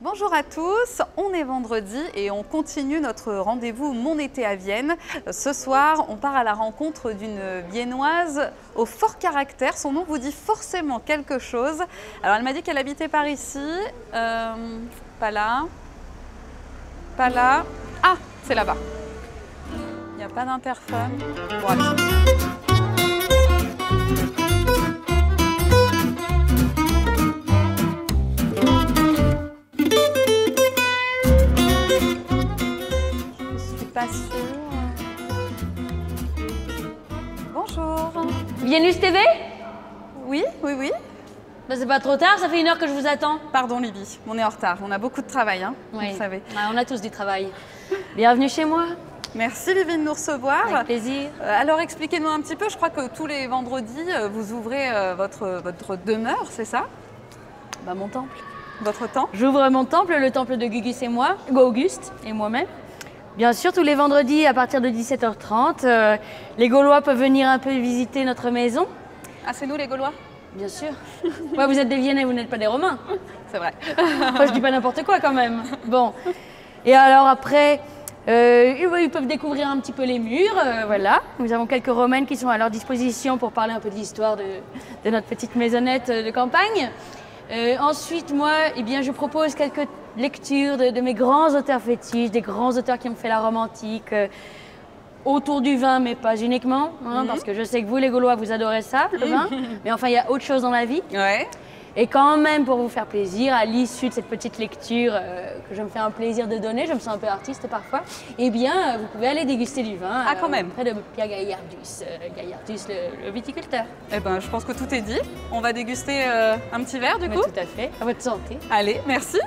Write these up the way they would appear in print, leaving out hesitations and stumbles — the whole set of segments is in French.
Bonjour à tous, on est vendredi et on continue notre rendez-vous Mon été à Vienne. Ce soir, on part à la rencontre d'une Viennoise au fort caractère. Son nom vous dit forcément quelque chose. Alors elle m'a dit qu'elle habitait par ici, pas là, pas là. Ah, c'est là-bas. Il n'y a pas d'interphone. Bon, allez. Pas sûre. Bonjour. Viennoise TV? Oui. Bah, c'est pas trop tard, ça fait 1 heure que je vous attends. Pardon Libby, on est en retard. On a beaucoup de travail, hein, Oui. vous savez. Ouais, on a tous du travail. Bienvenue chez moi. Merci Libby de nous recevoir. Avec plaisir. Alors expliquez-nous un petit peu, je crois que tous les vendredis, vous ouvrez votre demeure, c'est ça? Bah, mon temple. Votre temple? J'ouvre mon temple, le temple de Gugus et moi, Auguste et moi-même. Bien sûr, tous les vendredis à partir de 17h30, les Gaulois peuvent venir un peu visiter notre maison. Ah, c'est nous les Gaulois? Bien sûr. Ouais, vous êtes des Viennais, vous n'êtes pas des Romains. C'est vrai. Enfin, je dis pas n'importe quoi quand même. Bon. Et alors après, ils peuvent découvrir un petit peu les murs. Voilà. Nous avons quelques Romaines qui sont à leur disposition pour parler un peu de l'histoire de notre petite maisonnette de campagne. Ensuite, moi, eh bien, je propose quelques lectures de mes grands auteurs fétiches, des grands auteurs qui ont fait la Rome antique, autour du vin, mais pas uniquement, hein, parce que je sais que vous, les Gaulois, vous adorez ça, le vin. Mais enfin, il y a autre chose dans la vie. Ouais. Et quand même, pour vous faire plaisir, à l'issue de cette petite lecture que je me fais un plaisir de donner, je me sens un peu artiste parfois, eh bien, vous pouvez aller déguster du vin quand même. auprès de Pierre Gaillardus, le viticulteur. Eh ben, je pense que tout est dit. On va déguster un petit verre du Mais coup. tout à fait, à votre santé. Allez, merci.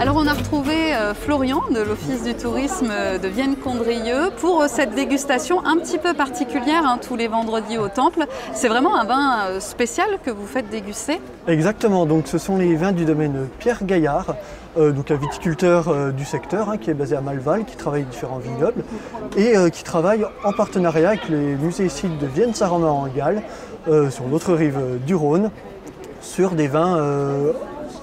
Alors on a retrouvé Florian de l'Office du tourisme de Vienne-Condrieu pour cette dégustation un petit peu particulière, hein, tous les vendredis au temple. C'est vraiment un vin spécial que vous faites déguster? Exactement, donc ce sont les vins du domaine Pierre Gaillard, donc un viticulteur du secteur, hein, qui est basé à Malval, qui travaille différents vignobles et qui travaille en partenariat avec les musées et sites de Vienne-Saint-Romain-en-Galles, sur l'autre rive du Rhône, sur des vins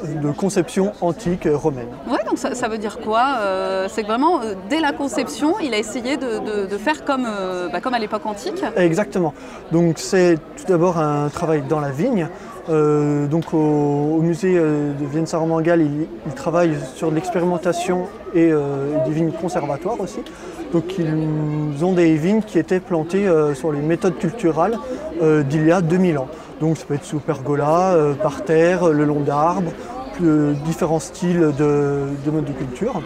de conception antique romaine. Ouais, donc ça veut dire quoi? C'est que vraiment, dès la conception, il a essayé de faire comme à l'époque antique? Exactement. Donc c'est tout d'abord un travail dans la vigne. Donc au musée de Vienne-Saint-Romain-en-Galles, il travaille sur de l'expérimentation et des vignes conservatoires aussi. Donc ils ont des vignes qui étaient plantées sur les méthodes culturales d'il y a 2000 ans. Donc ça peut être sous pergola, par terre, le long d'arbres, différents styles de modes de culture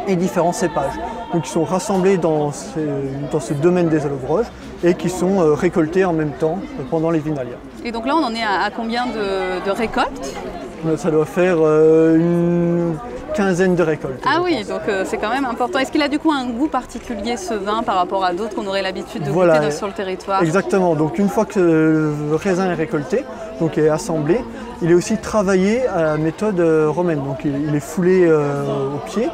et différents cépages. Donc ils sont rassemblés dans ce domaine des allobroges et qui sont récoltés en même temps pendant les vinalia. Et donc là, on en est à combien de récoltes? Ça doit faire une quinzaine de récoltes. Ah oui, donc c'est quand même important. Est-ce qu'il a du coup un goût particulier ce vin par rapport à d'autres qu'on aurait l'habitude de goûter sur le territoire? Exactement, donc une fois que le raisin est récolté, donc est assemblé, il est aussi travaillé à la méthode romaine. Donc il est foulé au pied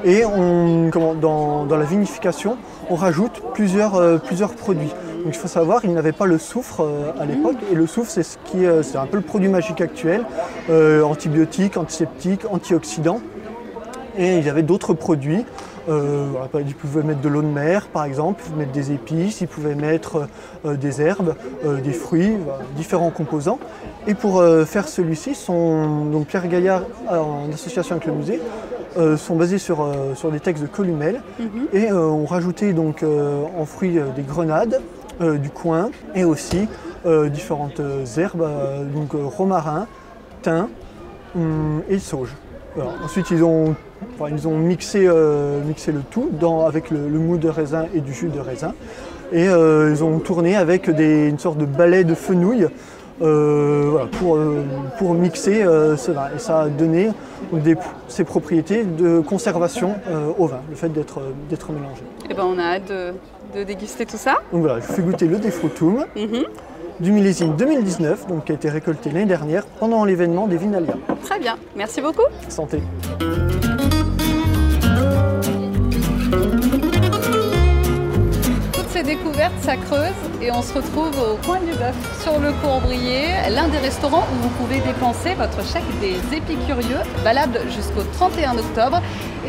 et dans la vinification, on rajoute plusieurs produits. Donc il faut savoir, il n'avait pas le soufre à l'époque, et le soufre c'est un peu le produit magique actuel, antibiotique, antiseptique, antioxydant. Et il y avait d'autres produits, ils pouvaient mettre de l'eau de mer par exemple, ils pouvaient mettre des épices, ils pouvaient mettre des herbes, des fruits, différents composants. Et pour faire celui-ci, donc Pierre Gaillard en association avec le musée, sont basés sur des textes de Columel et ont rajouté donc, en fruits des grenades, du coing et aussi différentes herbes, donc romarin, thym et sauge. Alors, ensuite ils ont mixé le tout avec le mou de raisin et du jus de raisin et ils ont tourné avec une sorte de balai de fenouil voilà, pour mixer ce vin. Et ça a donné ses propriétés de conservation au vin, le fait d'être mélangé. Et ben on a hâte de déguster tout ça. Donc voilà, je vous fais goûter le Defrutum du millésime 2019, donc qui a été récolté l'année dernière pendant l'événement des Vinalia. Très bien, merci beaucoup. Santé. Toutes ces découvertes, ça creuse et on se retrouve au Coin du Bœuf sur le Courbrier, l'un des restaurants où vous pouvez dépenser votre chèque des épicurieux, valable jusqu'au 31 octobre.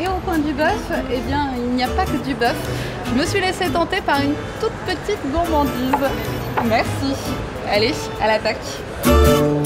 Et au Coin du Bœuf, eh bien, il n'y a pas que du bœuf. Je me suis laissée tenter par une toute petite gourmandise. Merci. Allez, à l'attaque.